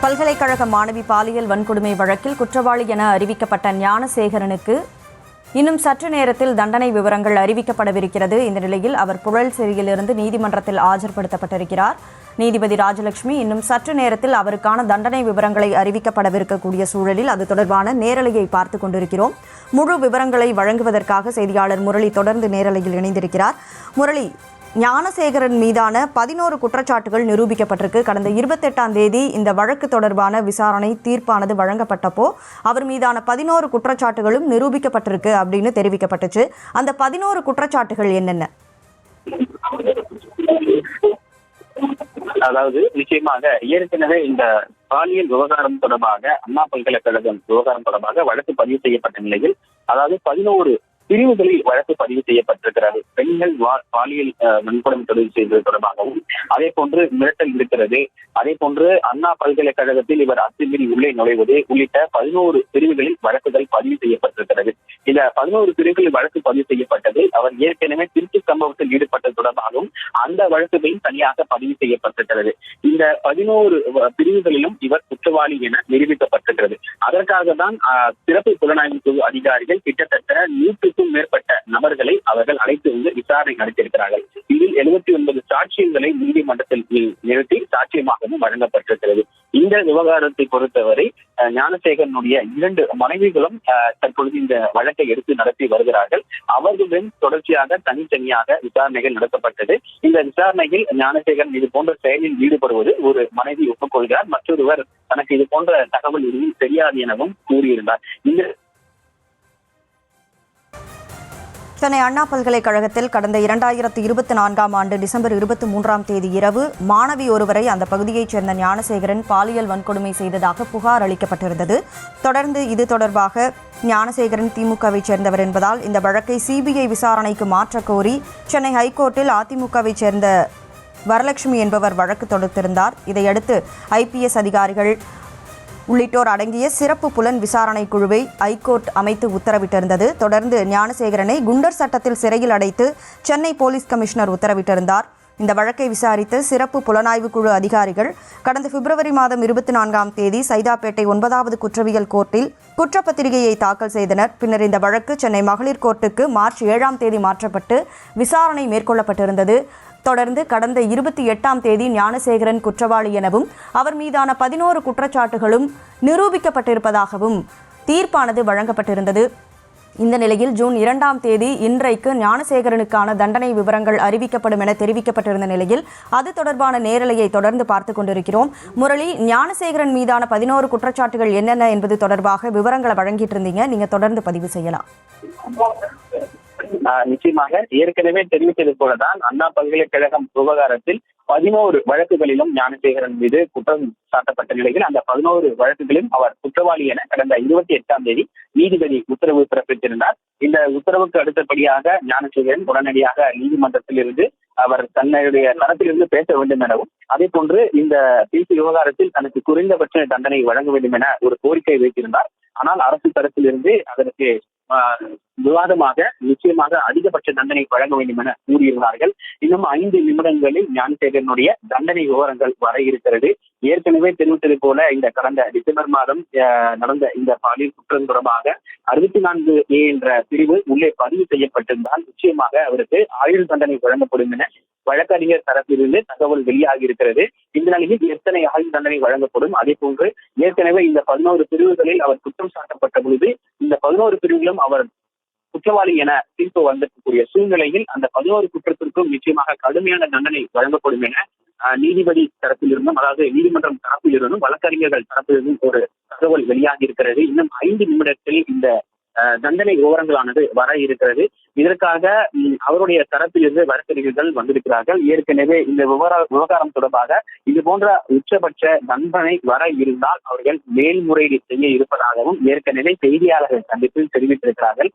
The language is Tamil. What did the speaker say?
பல்கலைக்கழக மாணவி பாலியல் வன்கொடுமை வழக்கில் குற்றவாளி என அறிவிக்கப்பட்ட ஞானசேகரனுக்கு இன்னும் சற்று நேரத்தில் தண்டனை விவரங்கள் அறிவிக்கப்படவிருக்கிறது. இந்த நிலையில் அவர் புழல் சிறையிலிருந்து நீதிமன்றத்தில் ஆஜர்படுத்தப்பட்டிருக்கிறார். நீதிபதி ராஜலட்சுமி இன்னும் சற்று நேரத்தில் அவருக்கான தண்டனை விவரங்களை அறிவிக்கப்படவிருக்கக்கூடிய சூழலில் அது தொடர்பான நேரலையை பார்த்து கொண்டிருக்கிறோம். முழு விவரங்களை வழங்குவதற்காக செய்தியாளர் முரளி தொடர்ந்து நேரலையில் இணைந்திருக்கிறார். முரளி, ஞானசேகரன் மீதான 11 குற்றச்சாட்டுகள் நிரூபிக்கப்பட்டிருக்கு. கடந்த 28ஆம் தேதி இந்த வழக்கு தொடர்பான விசாரணை தீர்ப்பானது வழங்கப்பட்டப்போ அவர் மீதான 11 குற்றச்சாட்டுகளும் நிரூபிக்கப்பட்டிருக்கு அப்படின்னு தெரிவிக்கப்பட்டுச்சு. அந்த 11 குற்றச்சாட்டுகள் என்னென்ன? அதாவது நிச்சயமாக ஏற்கனவே இந்த பாலியல் விவகாரம் தொடர்பாக அண்ணா பல்கலைக்கழகம் விவகாரம் தொடர்பாக வழக்கு பதிவு செய்யப்பட்ட நிலையில், அதாவது 11 பிரிவுகளில் வழக்கு பதிவு செய்யப்பட்டிருக்கிறது. பெண்கள் பாலியல் வன்கொடுமை தொடர்பு செய்வது தொடர்பாகவும், அதே போன்று மிரட்டல் இருக்கிறது, அதே போன்று அண்ணா பல்கலைக்கழகத்தில் இவர் அத்துமீறி உள்ளே நுழைவது உள்ளிட்ட 11 பிரிவுகளில் வழக்குகள் பதிவு செய்யப்பட்டிருக்கிறது. இந்த 11 பிரிவுகளில் வழக்கு பதிவு செய்யப்பட்டதில் அவர் ஏற்கனவே திருட்டு சம்பவத்தில் ஈடுபட்டது தொடர்பாகவும் அந்த வழக்குகளில் தனியாக பதிவு செய்யப்பட்டிருக்கிறது. இந்த 11 பிரிவுகளிலும் இவர் குற்றவாளி என நிரூபிக்கப்பட்டிருக்கிறது. அதற்காக தான் சிறப்பு புலனாய்வு குழு அதிகாரிகள் கிட்டத்தட்ட 100க்கும் மேற்பட்ட நபர்களை அவர்கள் அழைத்து வந்து விசாரணை நடத்தியிருக்கிறார்கள். இதில் 79 சாட்சியங்களை நீதிமன்றத்தில் நிறுத்தி சாட்சியமாகவும் வழங்கப்பட்டிருக்கிறது. இந்த விவகாரத்தை பொறுத்தவரை ஞானசேகரனுடைய 2 மனைவிகளும் தற்பொழுது இந்த வழக்கை எடுத்து நடத்தி வருகிறார்கள். அவர்களுடன் தொடர்ச்சியாக தனித்தனியாக விசாரணைகள் நடத்தப்பட்டது. இந்த விசாரணையில் ஞானசேகரன் இது போன்ற செயலில் ஈடுபடுவது ஒரு மனைவி ஒப்புக்கொள்கிறார், மற்றொருவர் தனக்கு இது போன்ற தகவல் எதுவும் தெரியாது எனவும் கூறியிருந்தார். இந்த சென்னை அண்ணா பல்கலைக்கழகத்தில் கடந்த 2024ஆம் ஆண்டு டிசம்பர் 23ஆம் தேதி இரவு மாணவி ஒருவரை அந்த பகுதியைச் சேர்ந்த ஞானசேகரன் பாலியல் வன்கொடுமை செய்ததாக புகார் அளிக்கப்பட்டிருந்தது. தொடர்ந்து இது தொடர்பாக ஞானசேகரன் திமுகவைச் சேர்ந்தவர் என்பதால் இந்த வழக்கை சிபிஐ விசாரணைக்கு மாற்றக் கோரி சென்னை ஹைகோர்ட்டில் அதிமுகவைச் சேர்ந்த வரலட்சுமி என்பவர் வழக்கு தொடுத்திருந்தார். இதையடுத்து ஐபிஎஸ் அதிகாரிகள் உள்ளிட்டோர் அடங்கிய சிறப்பு புலன் விசாரணை குழுவை ஐகோர்ட் அமைத்து உத்தரவிட்டிருந்தது. தொடர்ந்து ஞானசேகரனை குண்டர் சட்டத்தில் சிறையில் அடைத்து சென்னை போலீஸ் கமிஷனர் உத்தரவிட்டிருந்தார். இந்த வழக்கை விசாரித்த சிறப்பு புலனாய்வு குழு அதிகாரிகள் கடந்த பிப்ரவரி மாதம் 24ஆம் தேதி சைதாப்பேட்டை 9வது குற்றவியல் கோர்ட்டில் குற்றப்பத்திரிகையை தாக்கல் செய்தனர். பின்னர் இந்த வழக்கு சென்னை மகளிர் கோர்ட்டுக்கு மார்ச் 7ஆம் தேதி மாற்றப்பட்டு விசாரணை மேற்கொள்ளப்பட்டிருந்தது. தொடர்ந்து கடந்த 28ஆம் தேதி ஞானசேகரன் குற்றவாளி எனவும் அவர் மீதான 11 குற்றச்சாட்டுகளும் நிரூபிக்கப்பட்டிருப்பதாகவும் தீர்ப்பானது வழங்கப்பட்டிருந்தது. இந்த நிலையில் ஜூன் 2ஆம் தேதி இன்றைக்கு ஞானசேகரனுக்கான தண்டனை விவரங்கள் அறிவிக்கப்படும் என தெரிவிக்கப்பட்டிருந்த நிலையில் அது தொடர்பான நேரலையை தொடர்ந்து பார்த்து கொண்டிருக்கிறோம். முரளி, ஞானசேகரன் மீதான 11 குற்றச்சாட்டுகள் என்னென்ன என்பது தொடர்பாக விவரங்களை வழங்கிட்டு இருந்தீங்க, நீங்க தொடர்ந்து பதிவு செய்யலாம். நிச்சயமாக ஏற்கனவே தெரிவித்தது போலதான் அண்ணா பல்கலைக்கழகம் விவகாரத்தில் 11 வழக்குகளிலும் ஞானசேகரன் மீது குற்றம் சாட்டப்பட்ட நிலையில் அந்த 11 வழக்குகளிலும் அவர் குற்றவாளி என கடந்த 28ஆம் தேதி நீதிபதி உத்தரவு பிறப்பித்திருந்தார். இந்த உத்தரவுக்கு அடுத்தபடியாக ஞானசேகரன் உடனடியாக நீதிமன்றத்தில் இருந்து அவர் தன்னுடைய தரப்பிலிருந்து பேச வேண்டும் எனவும், அதே போன்று இந்த பிசி விவகாரத்தில் தனக்கு குறைந்தபட்ச தண்டனை வழங்க வேண்டும் என ஒரு கோரிக்கை வைத்திருந்தார். ஆனால் அரசு தரப்பிலிருந்து அதற்கு விவாதமாக நிச்சயமாக அதிகபட்ச தண்டனை வழங்க வேண்டும் என கூறியிருந்தார்கள். இன்னும் 5 நிமிடங்களில் ஞானசேகரனுடைய தண்டனை விவரங்கள் வர இருக்கிறது. ஏற்கனவே தெரிவித்தது போல இந்த கடந்த டிசம்பர் மாதம் நடந்த இந்த பாலியல் குற்றம் தொடர்பாக 64A என்ற பிரிவு உள்ளே பதிவு செய்யப்பட்டிருந்தால் நிச்சயமாக அவருக்கு ஆயுள் தண்டனை வழங்கப்படும் என வழக்கறிஞர் தரப்பிலிருந்து தகவல் வெளியாகி இருக்கிறது. இந்த நிலையில் எத்தனை ஆயுள் தண்டனை வழங்கப்படும், அதே போன்று ஏற்கனவே இந்த 11 பிரிவுகளில் அவர் குற்றம் சாட்டப்பட்ட பொழுது இந்த 11 பிரிவுகளும் அவர் குற்றவாளி என தீர்ப்பு வந்திருக்கக்கூடிய சூழ்நிலையில் அந்த 11 குற்றத்திற்கும் நிச்சயமாக கடுமையான தண்டனை வழங்கப்படும் என நீதிபதி தரப்பிலிருந்தும், அதாவது நீதிமன்றம் தரப்பிலிருந்தும் வழக்கறிஞர்கள் தரப்பிலிருந்தும் ஒரு தகவல் வெளியாகி இருக்கிறது. இன்னும் 5 நிமிடத்தில் இந்த தண்டனை விவரங்களானது வர இருக்கிறது. இதற்காக அவருடைய தரப்பிலிருந்து வழக்கறிஞர்கள் வந்திருக்கிறார்கள். ஏற்கனவே இந்த விவகாரம் தொடர்பாக இது போன்ற உச்சபட்ச தண்டனை வர இருந்தால் அவர்கள் மேல்முறையீடு செய்ய இருப்பதாகவும் ஏற்கனவே செய்தியாளர்கள் சந்திப்பில் தெரிவித்திருக்கிறார்கள்.